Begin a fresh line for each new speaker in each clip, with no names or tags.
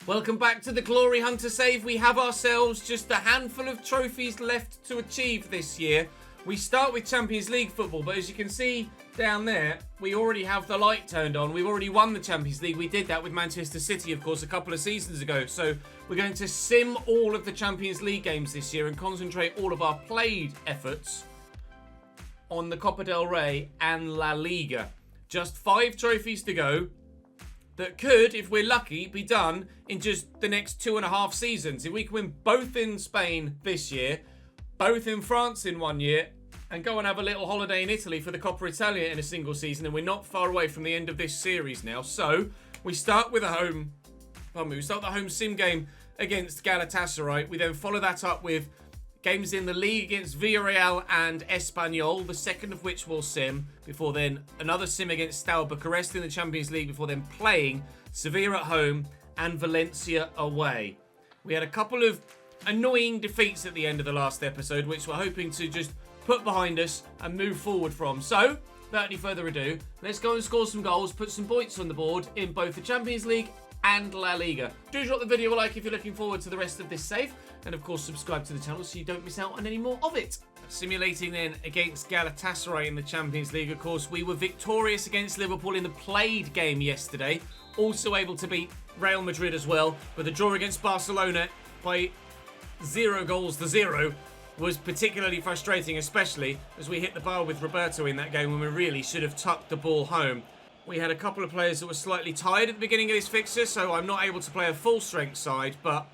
Welcome back to the GloryHunter save. We have ourselves just a handful of trophies left to achieve this year. We start with Champions League football, but as you can see down there, we already have the light turned on. We've already won the Champions League. We did that with Manchester City, of course, a couple of seasons ago. So we're going to sim all of the Champions League games this year and concentrate all of our played efforts on the Copa del Rey and La Liga. Just 5 trophies to go. That could, if we're lucky, be done in just the next 2.5 seasons. If we can win both in Spain this year, both in France in 1 year, and go and have a little holiday in Italy for the Coppa Italia in a single season, and we're not far away from the end of this series now. So, we start with we start the home sim game against Galatasaray. We then follow that up with games in the league against Villarreal and Espanyol, the second of which will sim, before then another sim against Steaua Bucharest in the Champions League, before then playing Sevilla at home and Valencia away. We had a couple of annoying defeats at the end of the last episode, which we're hoping to just put behind us and move forward from. So, without any further ado, let's go and score some goals, put some points on the board in both the Champions League and La Liga. Do drop the video a like if you're looking forward to the rest of this save, and of course subscribe to the channel so you don't miss out on any more of it. Simulating then against Galatasaray in the Champions League, of course, we were victorious against Liverpool in the played game yesterday, also able to beat Real Madrid as well, but the draw against Barcelona by 0-0 was particularly frustrating, especially as we hit the bar with Roberto in that game when we really should have tucked the ball home. We had a couple of players that were slightly tired at the beginning of this fixture, so I'm not able to play a full-strength side, but,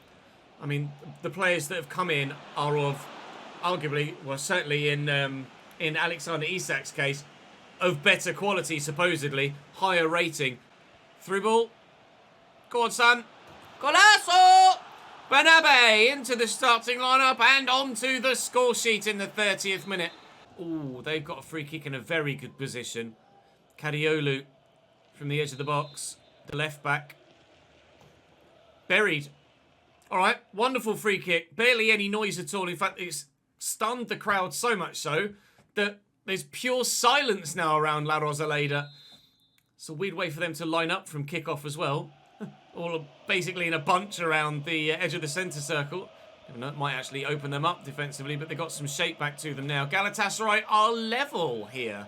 I mean, the players that have come in are of, arguably, well, certainly in Alexander Isak's case, of better quality, supposedly, higher rating. Through ball. Go on, son. Golazo! Bernabe into the starting lineup and onto the score sheet in the 30th minute. Ooh, they've got a free kick in a very good position. Kadiolu from the edge of the box, the left back. Buried. All right, wonderful free kick. Barely any noise at all. In fact, it's stunned the crowd so much so that there's pure silence now around La Rosaleda. It's a weird way for them to line up from kickoff as well. All basically in a bunch around the edge of the centre circle. It might actually open them up defensively, but they've got some shape back to them now. Galatasaray are level here.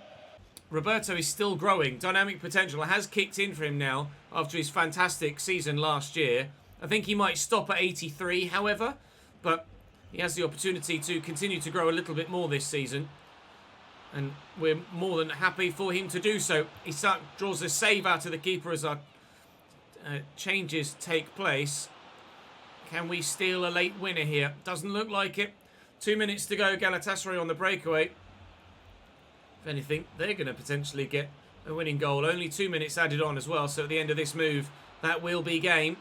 Roberto is still growing. Dynamic potential has kicked in for him now after his fantastic season last year. I think he might stop at 83, however, but he has the opportunity to continue to grow a little bit more this season. And we're more than happy for him to do so. He draws a save out of the keeper as our changes take place. Can we steal a late winner here? Doesn't look like it. 2 minutes to go. Galatasaray on the breakaway. If anything, they're going to potentially get a winning goal. Only 2 minutes added on as well, so at the end of this move, that will be game.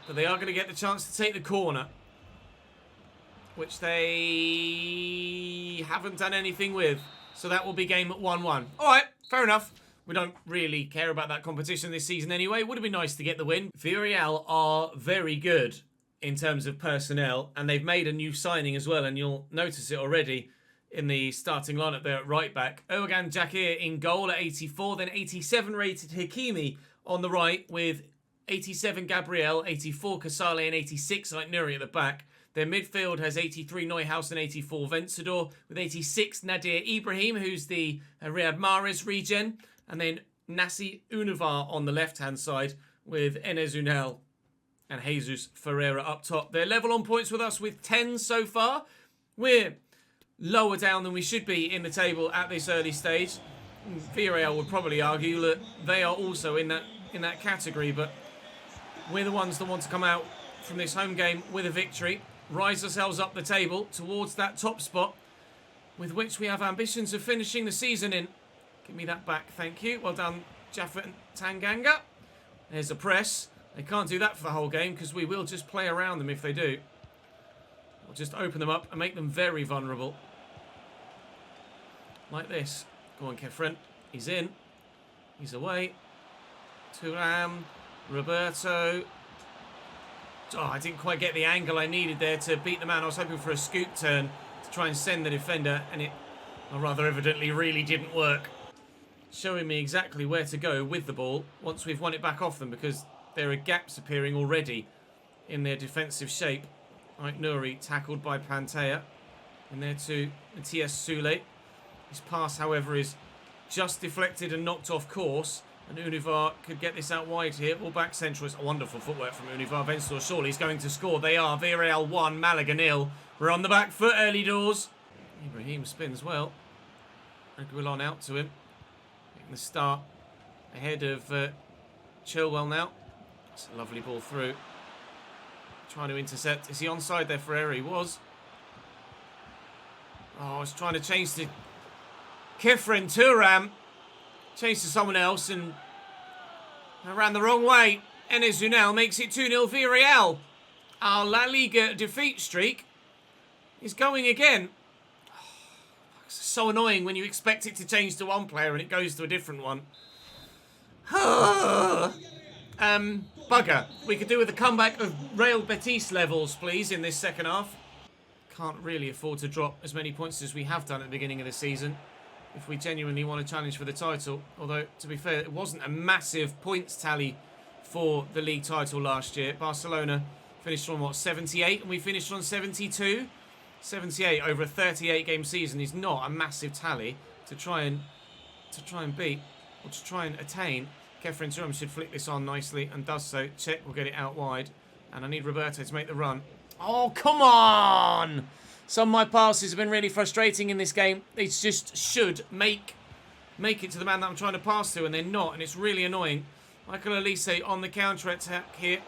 But they are going to get the chance to take the corner, which they haven't done anything with. So that will be game at 1-1. All right, fair enough. We don't really care about that competition this season anyway. Would have been nice to get the win. Villarreal are very good in terms of personnel, and they've made a new signing as well, and you'll notice it already in the starting lineup there at right back. Ergan Jakir in goal at 84, then 87 rated Hakimi on the right with 87 Gabriel, 84 Casale and 86 like Nuri at the back. Their midfield has 83 Neuhaus and 84 Vencedor with 86 Nadir Ibrahim, who's the Riyad Mahrez regen, and then Nassi Univar on the left-hand side with Enes Unal and Jesus Ferreira up top. They're level on points with us with 10 so far. We're lower down than we should be in the table at this early stage. Villarreal would probably argue that they are also in that category, but we're the ones that want to come out from this home game with a victory, rise ourselves up the table towards that top spot, with which we have ambitions of finishing the season in. Give me that back, thank you. Well done, Jaffa Tanganga. There's a press. They can't do that for the whole game because we will just play around them if they do. We'll just open them up and make them very vulnerable. Like this. Go on, Kefren. He's in. He's away. Thuram. Roberto. Oh, I didn't quite get the angle I needed there to beat the man. I was hoping for a scoop turn to try and send the defender, and it, well, rather evidently, really didn't work. Showing me exactly where to go with the ball once we've won it back off them, because there are gaps appearing already in their defensive shape. Right, Nuri tackled by Pantea. In there to Matthias Sule. His pass, however, is just deflected and knocked off course. And Univar could get this out wide here. All back central. It's a wonderful footwork from Univar. Venstor surely he's going to score. They are. Villarreal 1, Malaga 0. We're on the back foot early doors. Ibrahim spins well. Aguilon out to him. Making the start ahead of Chilwell now. It's a lovely ball through. Trying to intercept. Is he onside there, Ferreira? He was. Oh, I was trying to change to Kefren Turam. Changed to someone else and I ran the wrong way. Enes Unal makes it 2-0 Villarreal. Our La Liga defeat streak is going again. Oh, it's so annoying when you expect it to change to one player and it goes to a different one. Bugger. We could do with a comeback of Real Betis levels, please, in this second half. Can't really afford to drop as many points as we have done at the beginning of the season if we genuinely want to challenge for the title. Although, to be fair, it wasn't a massive points tally for the league title last year. Barcelona finished on, what, 78? And we finished on 72? 78 over a 38-game season is not a massive tally to try and beat, or to try and attain. Kefren Turam should flick this on nicely and does so. Check, we'll get it out wide. And I need Roberto to make the run. Oh, come on! Some of my passes have been really frustrating in this game. They just should make it to the man that I'm trying to pass to, and they're not, and it's really annoying. Michael Elise on the counter-attack here.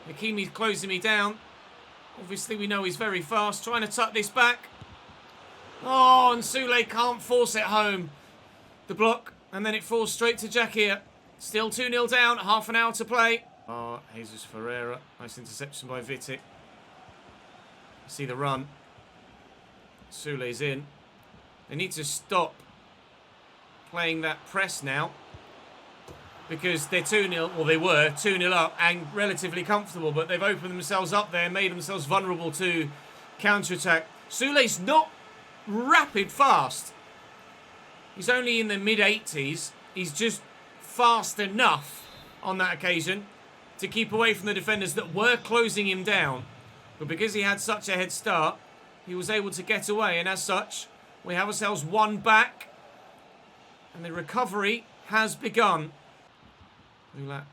Hakimi's closing me down. Obviously, we know he's very fast. Trying to tuck this back. Oh, and Sule can't force it home. The block, and then it falls straight to Jakir. Still 2-0 down, half an hour to play. Oh, Jesus Ferreira. Nice interception by Vitic. See the run. Sule's in. They need to stop playing that press now, because they're 2-0, or they were 2-0 up and relatively comfortable, but they've opened themselves up there, made themselves vulnerable to counter-attack. Sule's not rapid fast. He's only in the mid-80s. He's just fast enough on that occasion to keep away from the defenders that were closing him down. But because he had such a head start, he was able to get away. And as such, we have ourselves one back. And the recovery has begun. Ulat,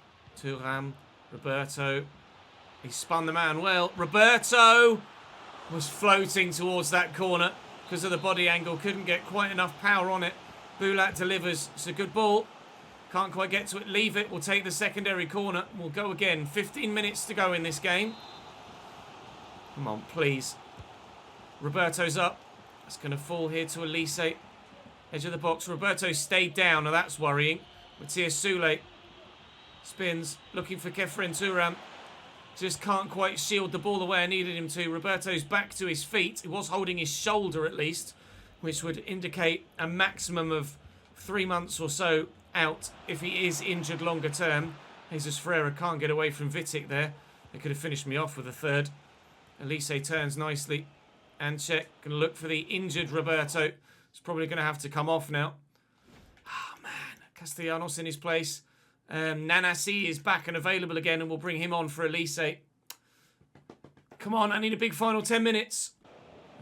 Thuram, Roberto. He spun the man well. Roberto was floating towards that corner because of the body angle. Couldn't get quite enough power on it. Bulat delivers. It's a good ball. Can't quite get to it. Leave it. We'll take the secondary corner. We'll go again. 15 minutes to go in this game. Come on, please. Roberto's up. It's going to fall here to Elise. Edge of the box. Roberto stayed down. Now that's worrying. Matthias Sule spins. Looking for Kefren Turam. Just can't quite shield the ball the way I needed him to. Roberto's back to his feet. He was holding his shoulder at least, which would indicate a maximum of 3 months or so out if he is injured longer term. Jesus Ferreira can't get away from Vitic there. They could have finished me off with a third. Elise turns nicely. And check. Going to look for the injured Roberto. He's probably going to have to come off now. Oh, man. Castellanos in his place. Nanasi is back and available again, and we'll bring him on for Elise. Come on, I need a big final 10 minutes.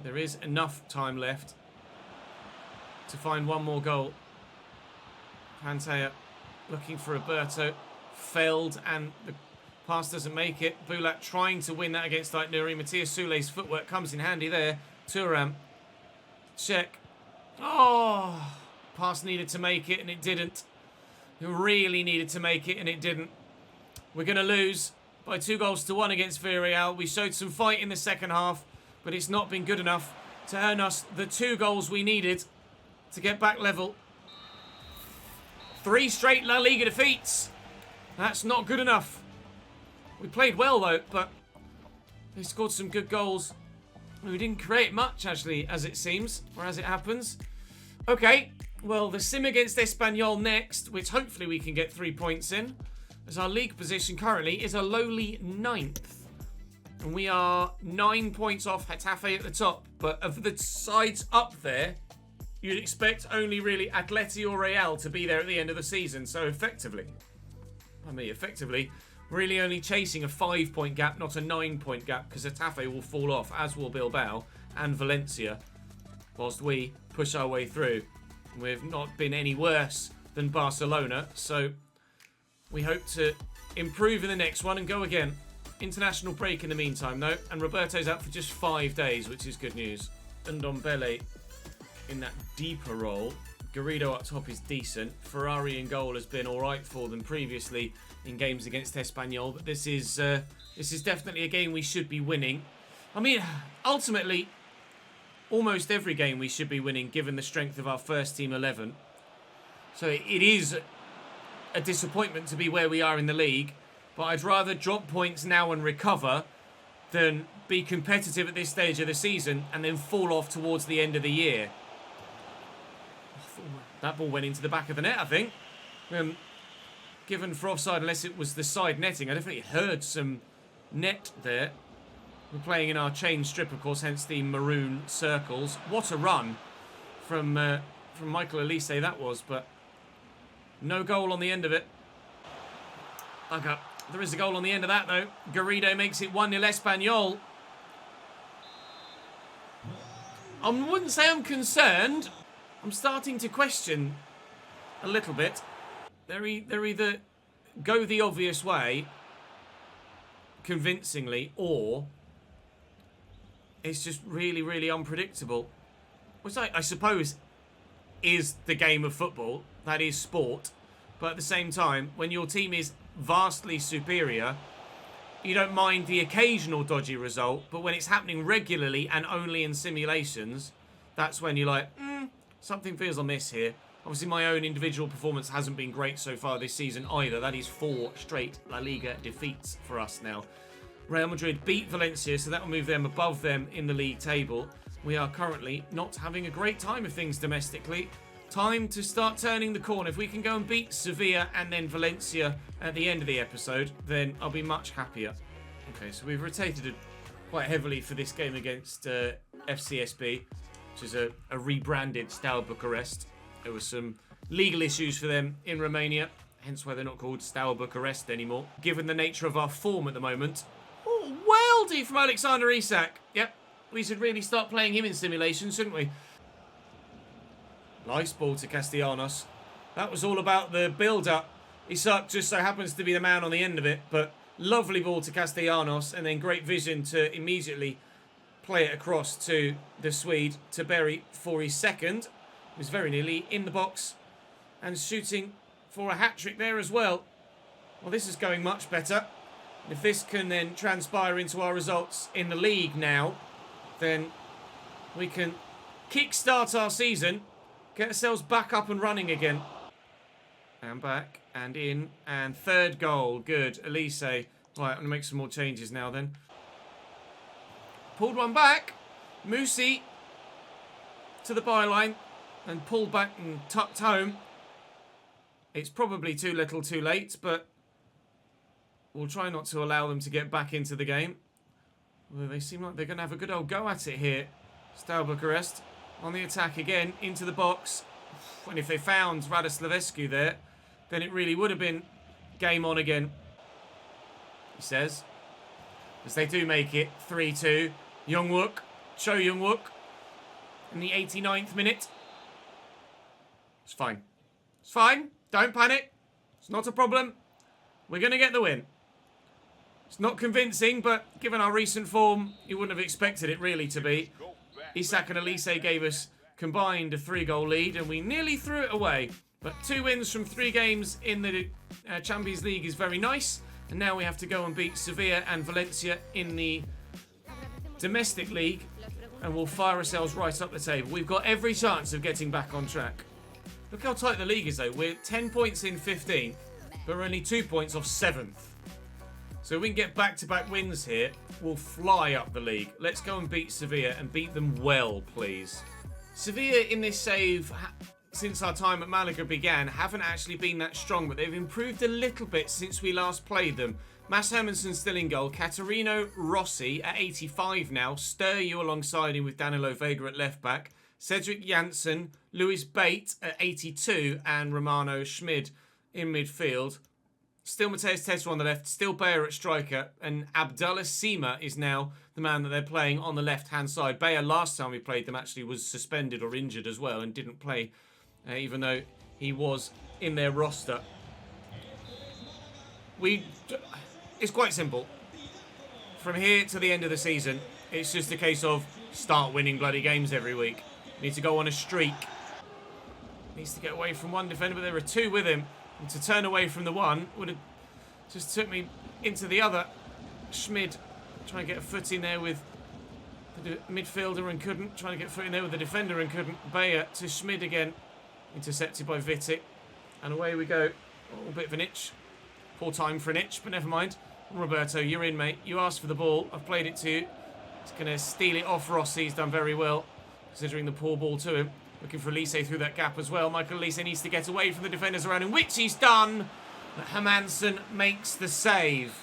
There is enough time left to find one more goal. Pantea looking for Roberto. Failed, and the pass doesn't make it. Bulat trying to win that against Nuri. Matthias Sule's footwork comes in handy there. Thuram. Check. Oh, pass needed to make it, and it didn't. It really needed to make it, and it didn't. We're going to lose by 2-1 against Villarreal. We showed some fight in the second half, but it's not been good enough to earn us the 2 goals we needed to get back level. 3 straight La Liga defeats. That's not good enough. We played well, though, but they scored some good goals. We didn't create much, actually, as it seems, or as it happens. Okay, well, the sim against Espanyol next, which hopefully we can get 3 points in, as our league position currently is a lowly 9th. And we are 9 points off Getafe at the top. But of the sides up there, you'd expect only really Atleti or Real to be there at the end of the season. So effectively, really only chasing a 5-point gap, not a 9-point gap, because Getafe will fall off, as will Bilbao and Valencia, whilst we push our way through. We've not been any worse than Barcelona, so we hope to improve in the next one and go again. International break in the meantime, though, and Roberto's out for just 5 days, which is good news. Ndombele in that deeper role. Garrido up top is decent. Ferrari in goal has been alright for them previously in games against Espanyol, but this is definitely a game we should be winning. I mean, ultimately, almost every game we should be winning given the strength of our first team 11. So it is a disappointment to be where we are in the league, but I'd rather drop points now and recover than be competitive at this stage of the season and then fall off towards the end of the year. That ball went into the back of the net, I think. Given for offside, unless it was the side netting. I definitely heard some net there. We're playing in our chain strip, of course, hence the maroon circles. What a run from Michael Elise that was, but no goal on the end of it. Okay, there is a goal on the end of that, though. Garrido makes it 1-0 Espanyol. I wouldn't say I'm concerned. I'm starting to question a little bit. They're either go the obvious way, convincingly, or it's just really, really unpredictable. Which I suppose is the game of football. That is sport. But at the same time, when your team is vastly superior, you don't mind the occasional dodgy result. But when it's happening regularly and only in simulations, that's when you're like, something feels amiss here. Obviously, my own individual performance hasn't been great so far this season either. That is 4 straight La Liga defeats for us now. Real Madrid beat Valencia, so that will move them above them in the league table. We are currently not having a great time of things domestically. Time to start turning the corner. If we can go and beat Sevilla and then Valencia at the end of the episode, then I'll be much happier. Okay, so we've rotated quite heavily for this game against FCSB, which is a rebranded Steaua Bucharest. There were some legal issues for them in Romania, hence why they're not called Steaua Bucharest anymore. Given the nature of our form at the moment. Oh, weldy from Alexander Isak. Yep, we should really start playing him in simulations, shouldn't we? Nice ball to Castellanos. That was all about the build-up. Isak just so happens to be the man on the end of it, but lovely ball to Castellanos, and then great vision to immediately play it across to the Swede, to Berry for his second. He was very nearly in the box and shooting for a hat-trick there as well. Well, this is going much better. If this can then transpire into our results in the league now, then we can kickstart our season, get ourselves back up and running again. And back, and in, and third goal. Good, Elise. Right, I'm going to make some more changes now then. Pulled one back. Musi to the byline and pulled back and tucked home. It's probably too little too late, but we'll try not to allow them to get back into the game. Well, they seem like they're going to have a good old go at it here. Steaua Bucharest on the attack again, into the box. And if they found Radoslavescu there, then it really would have been game on again, he says. As they do make it 3-2. Youngwook, Cho Youngwook in the 89th minute. It's fine. It's fine. Don't panic. It's not a problem. We're going to get the win. It's not convincing, but given our recent form, you wouldn't have expected it really to be. Isak and Elise gave us combined a 3-goal lead, and we nearly threw it away. But 2 wins from 3 games in the Champions League is very nice. And now we have to go and beat Sevilla and Valencia in the domestic league, and we'll fire ourselves right up the table. We've got every chance of getting back on track. Look how tight the league is, though. We're 10 points in 15th, but we're only 2 points off 7th. So if we can get back-to-back wins here, we'll fly up the league. Let's go and beat Sevilla and beat them well, please. Sevilla in this save, since our time at Malaga began, haven't actually been that strong, but they've improved a little bit since we last played them. Mass Hermanson still in goal. Caterino Rossi at 85 now. Sturyu alongside him with Danilo Vega at left back. Cedric Janssen, Lewis Bate at 82, and Romano Schmid in midfield. Still Mateus Tesser on the left, still Bayer at striker, and Abdallah Sima is now the man that they're playing on the left-hand side. Bayer, last time we played them, actually was suspended or injured as well and didn't play, even though he was in their roster. It's quite simple. From here to the end of the season, it's just a case of start winning bloody games every week. Need to go on a streak. Needs to get away from one defender, but there are two with him. And to turn away from the one would have just took me into the other. Schmid trying to get a foot in there with the midfielder and couldn't. Trying to get a foot in there with the defender and couldn't. Bayer to Schmid again. Intercepted by Vitic. And away we go. Oh, a bit of an itch. Poor time for an itch, but never mind. Roberto, you're in, mate. You asked for the ball. I've played it to you. He's going to steal it off Rossi. He's done very well, considering the poor ball to him. Looking for Elise through that gap as well. Michael Elise needs to get away from the defenders around him, which he's done. But Hermansen makes the save.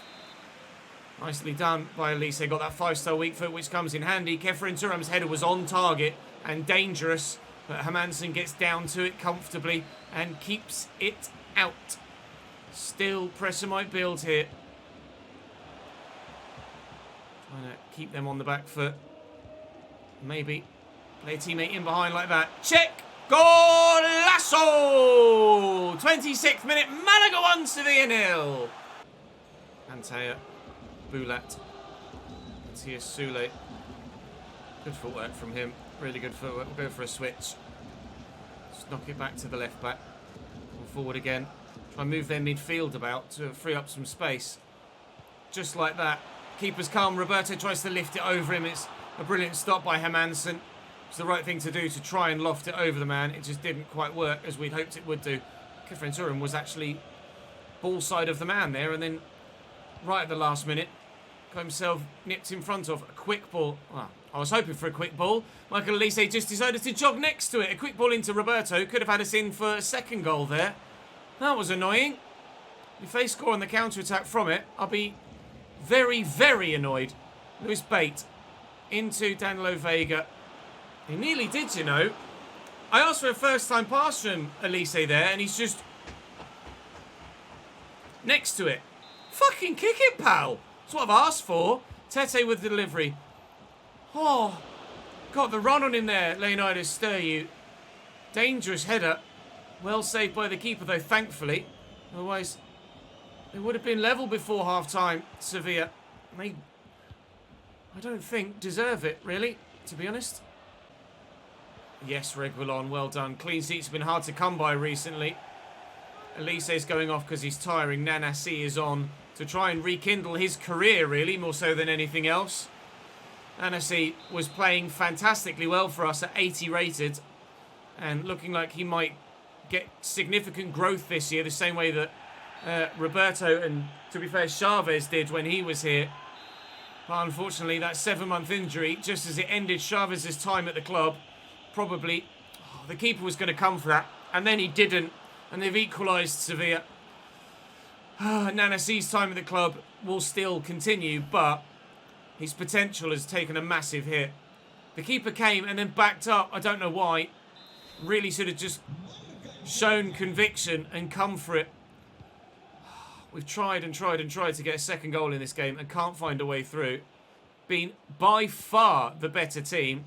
Nicely done by Elise. Got that 5-star weak foot, which comes in handy. Kefren Turam's header was on target and dangerous, but Hermansen gets down to it comfortably and keeps it out. Still, pressure might build here. Trying to keep them on the back foot. Maybe play a teammate in behind like that. Check! Golasso! 26th minute, Malaga 1, Sevilla 0. Antea, Bulat, Matthias Sule. Good footwork from him. Really good footwork. We'll go for a switch. Just knock it back to the left back. Forward again. Try and move their midfield about to free up some space. Just like that. Keeper's calm. Roberto tries to lift it over him. It's a brilliant stop by Hermansen. It's the right thing to do to try and loft it over the man. It just didn't quite work as we'd hoped it would do. Kefren Turam was actually ball side of the man there, and then right at the last minute got himself nipped in front of a quick ball. Well, I was hoping for a quick ball. Michael Elise just decided to jog next to it. A quick ball into Roberto. Could have had us in for a second goal there. That was annoying. If they score on the counter-attack from it, I'll be very, very annoyed. Luis Bate into Danilo Vega. He nearly did, you know. I asked for a first-time pass from Elise there, and he's just next to it. Fucking kick it, pal. That's what I've asked for. Tete with the delivery. Oh, got the run on him there, Leonidas Sturyu. Dangerous header. Well saved by the keeper, though, thankfully. Otherwise, it would have been level before half-time, Sevilla. They, I don't think, deserve it, really, to be honest. Yes, Reguilon, well done. Clean seats have been hard to come by recently. Elise's going off because he's tiring. Nanasi is on to try and rekindle his career, really, more so than anything else. Nanasi was playing fantastically well for us at 80 rated and looking like he might get significant growth this year, the same way that Roberto and, to be fair, Chavez did when he was here. But unfortunately, that 7-month injury, just as it ended Chavez's time at the club, probably the keeper was going to come for that, and then he didn't, and they've equalised Sevilla. Nanasi's time at the club will still continue, but his potential has taken a massive hit. The keeper came and then backed up. I don't know why. Really should have just shown conviction and come for it. We've tried and tried and tried to get a second goal in this game and can't find a way through. Been by far the better team.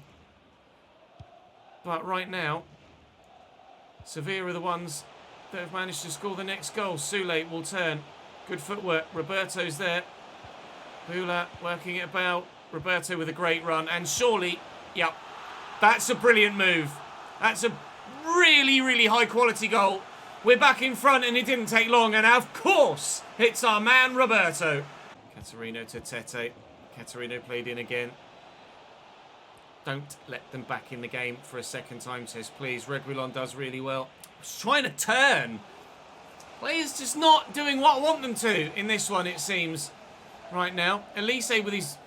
But right now, Sevilla are the ones that have managed to score the next goal. Sule will turn. Good footwork. Roberto's there. Bula working it about. Roberto with a great run. And surely, yep, that's a brilliant move. That's a really, really high quality goal. We're back in front and it didn't take long. And of course, it's our man Roberto. Caterino to Tete. Caterino played in again. Don't let them back in the game for a second time, says please. Reguilon does really well. He's trying to turn. Players just not doing what I want them to in this one, it seems, right now. Elise with his,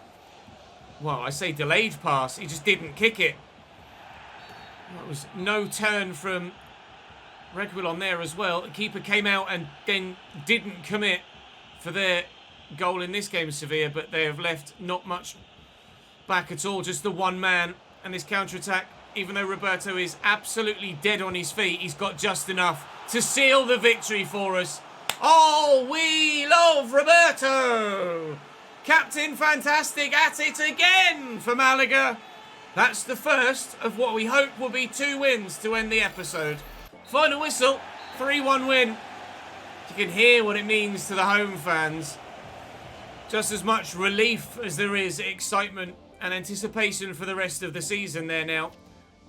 well, I say delayed pass. He just didn't kick it. That was no turn from Reguilon there as well. The keeper came out and then didn't commit for their goal in this game, Sevilla, but they have left not much back at all, just the one man. And this counter-attack, even though Roberto is absolutely dead on his feet, he's got just enough to seal the victory for us. Oh, we love Roberto! Captain Fantastic at it again for Malaga. That's the first of what we hope will be 2 wins to end the episode. Final whistle, 3-1 win. You can hear what it means to the home fans. Just as much relief as there is excitement and anticipation for the rest of the season there now.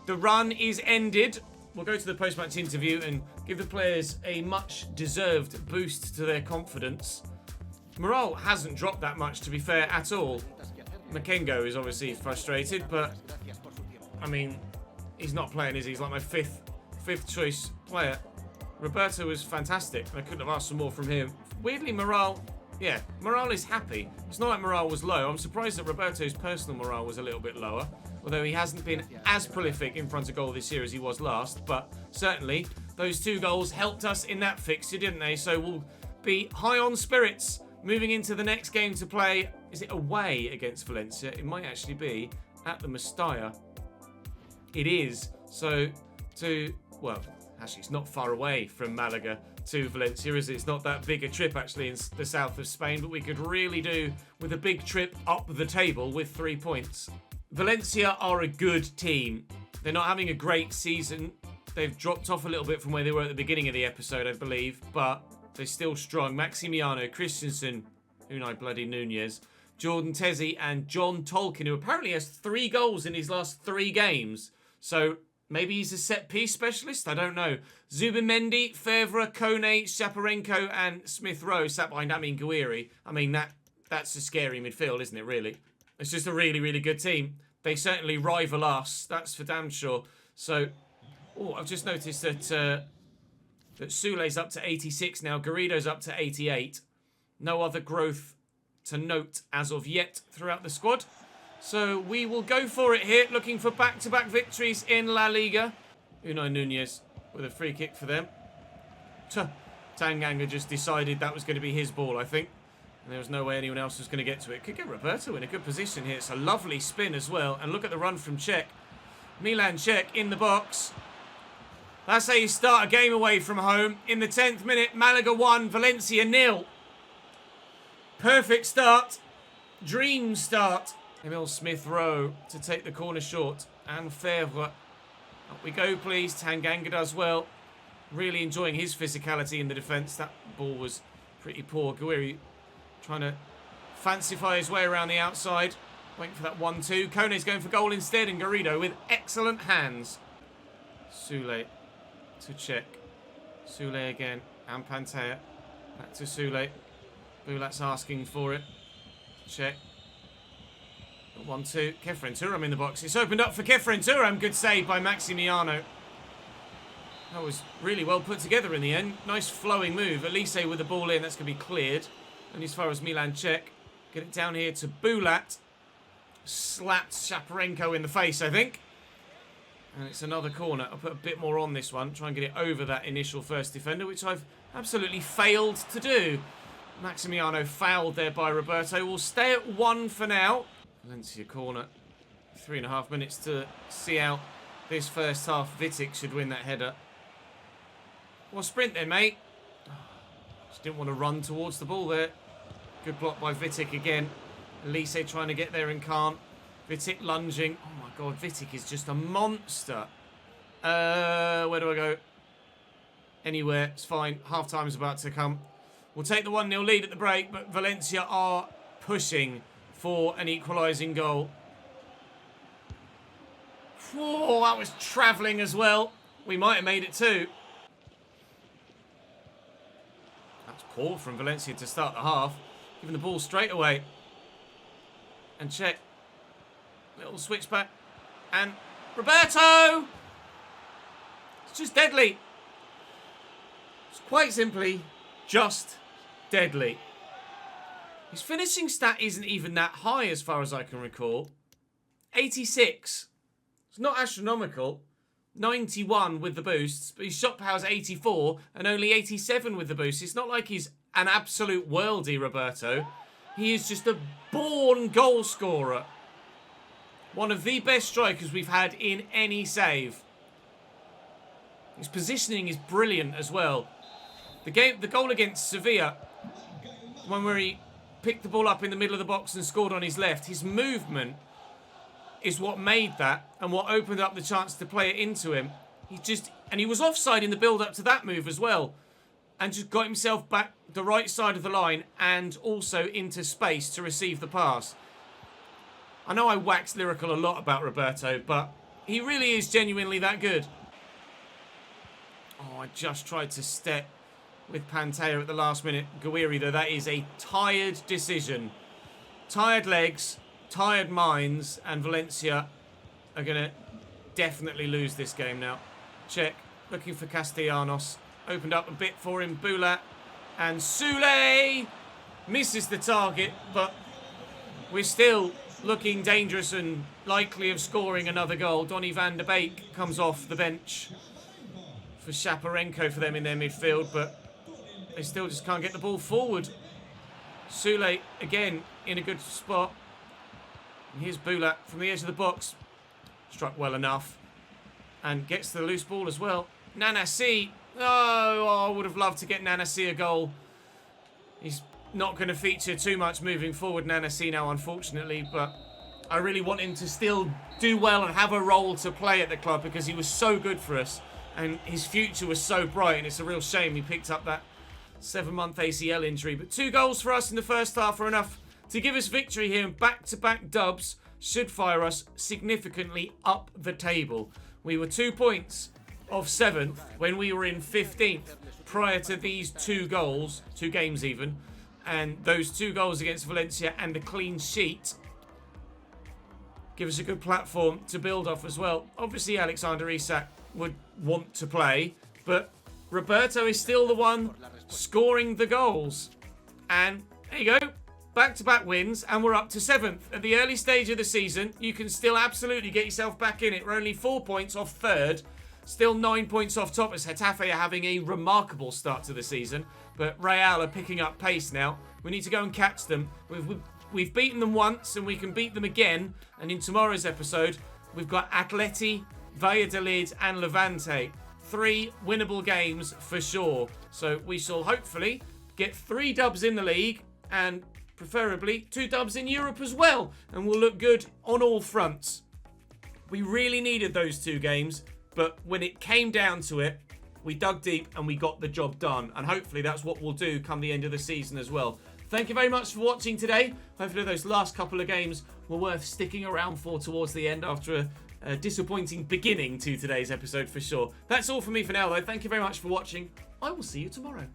The run is ended. We'll go to the post-match interview and give the players a much-deserved boost to their confidence. Morale hasn't dropped that much, to be fair, at all. Makengo is obviously frustrated, but, I mean, he's not playing, is he? He's like my fifth choice player. Roberto was fantastic. I couldn't have asked for more from him. Weirdly, morale is happy. It's not like morale was low. I'm surprised that Roberto's personal morale was a little bit lower, although he hasn't been as prolific in front of goal this year as he was last. But certainly, those 2 goals helped us in that fixture, didn't they? So we'll be high on spirits moving into the next game to play. Is it away against Valencia? It might actually be at the Mestalla. It is. So actually, it's not far away from Malaga to Valencia, is it? It's not that big a trip, actually, in the south of Spain, but we could really do with a big trip up the table with 3 points. Valencia are a good team. They're not having a great season. They've dropped off a little bit from where they were at the beginning of the episode, I believe, but they're still strong. Maximiano, Christensen, Unai bloody Nunez, Jordan Tezzi, and John Tolkien, who apparently has 3 goals in his last 3 games. So maybe he's a set-piece specialist? I don't know. Zubimendi, Fevre, Kone, Shaparenko, and Smith Rowe sat behind Amin Gouiri. I mean, that's a scary midfield, isn't it, really? It's just a really, really good team. They certainly rival us. That's for damn sure. So, I've just noticed that Sule's up to 86 now. Garrido's up to 88. No other growth to note as of yet throughout the squad. So we will go for it here, looking for back-to-back victories in La Liga. Unai Nunez with a free kick for them. Tanganga just decided that was going to be his ball, I think. And there was no way anyone else was going to get to it. Could get Roberto in a good position here. It's a lovely spin as well. And look at the run from Cech. Milan Cech in the box. That's how you start a game away from home. In the 10th minute, Malaga 1, Valencia 0. Perfect start. Dream start. Emil Smith Rowe to take the corner short. And Fevre. Up we go, please. Tanganga does well. Really enjoying his physicality in the defence. That ball was pretty poor. Gouiri trying to fancify his way around the outside. Waiting for that 1-2. Kone's going for goal instead. And Garrido with excellent hands. Sule to Cech. Sule again. And Pantea. Back to Sule. Bulat's asking for it. Cech. 1-2. Kefren Turam in the box. It's opened up for Kefren Turam. Good save by Maximiano. That was really well put together in the end. Nice flowing move. Elise with the ball in. That's going to be cleared. And as far as Milan Cech. Get it down here to Bulat. Slapped Shaparenko in the face, I think. And it's another corner. I'll put a bit more on this one. Try and get it over that initial first defender, which I've absolutely failed to do. Maximiano fouled there by Roberto. We'll stay at 1 for now. Valencia corner. 3.5 minutes to see out this first half. Vitic should win that header. Well, sprint then, mate. Just didn't want to run towards the ball there. Good block by Vitic again. Elise trying to get there and can't. Vitic lunging. Oh my god, Vitic is just a monster. Where do I go? Anywhere, it's fine. Half time's about to come. We'll take the 1-0 lead at the break, but Valencia are pushing for an equalising goal. Oh, that was travelling as well. We might have made it too. That's poor from Valencia to start the half. Giving the ball straight away. And Cech. Little switch back. And Roberto! It's just deadly. It's quite simply just deadly. His finishing stat isn't even that high as far as I can recall. 86. It's not astronomical. 91 with the boosts, but his shot power's 84 and only 87 with the boosts. It's not like he's an absolute worldie, Roberto. He is just a born goal scorer. One of the best strikers we've had in any save. His positioning is brilliant as well. The goal against Sevilla, one where he picked the ball up in the middle of the box and scored on his left. His movement is what made that and what opened up the chance to play it into him. He was offside in the build-up to that move as well, and just got himself back the right side of the line and also into space to receive the pass. I know I wax lyrical a lot about Roberto, but he really is genuinely that good. Oh, I just tried to step with Pantea at the last minute. Gouiri, though, that is a tired decision. Tired legs, tired minds, and Valencia are going to definitely lose this game now. Check, looking for Castellanos. Opened up a bit for him, Bulat. And Soulé misses the target, but we're still looking dangerous and likely of scoring another goal. Donny van de Beek comes off the bench for Shaparenko for them in their midfield, but they still just can't get the ball forward. Soulé, again, in a good spot. And here's Bulat from the edge of the box. Struck well enough. And gets the loose ball as well. Nanasi. Oh, I would have loved to get Nanasi a goal. He's not going to feature too much moving forward, Nanasi, now, unfortunately. But I really want him to still do well and have a role to play at the club because he was so good for us. And his future was so bright. And it's a real shame he picked up that 7-month ACL injury. But 2 goals for us in the first half are enough to give us victory here. And back-to-back dubs should fire us significantly up the table. We were 2 points off 7th when we were in 15th prior to these 2 goals, 2 games even. And those 2 goals against Valencia and a clean sheet give us a good platform to build off as well. Obviously, Alexander Isak would want to play, but Roberto is still the one scoring the goals. And there you go. Back-to-back wins, and we're up to 7th. At the early stage of the season, you can still absolutely get yourself back in it. We're only 4 points off 3rd. Still 9 points off top as Getafe are having a remarkable start to the season. But Real are picking up pace now. We need to go and catch them. We've beaten them once, and we can beat them again. And in tomorrow's episode, we've got Atleti, Valladolid, and Levante. 3 winnable games for sure. So we shall hopefully get 3 dubs in the league and preferably 2 dubs in Europe as well. And we'll look good on all fronts. We really needed those 2 games, but when it came down to it, we dug deep and we got the job done. And hopefully that's what we'll do come the end of the season as well. Thank you very much for watching today. Hopefully those last couple of games were worth sticking around for towards the end after a disappointing beginning to today's episode for sure. That's all from me for now though. Thank you very much for watching. I will see you tomorrow.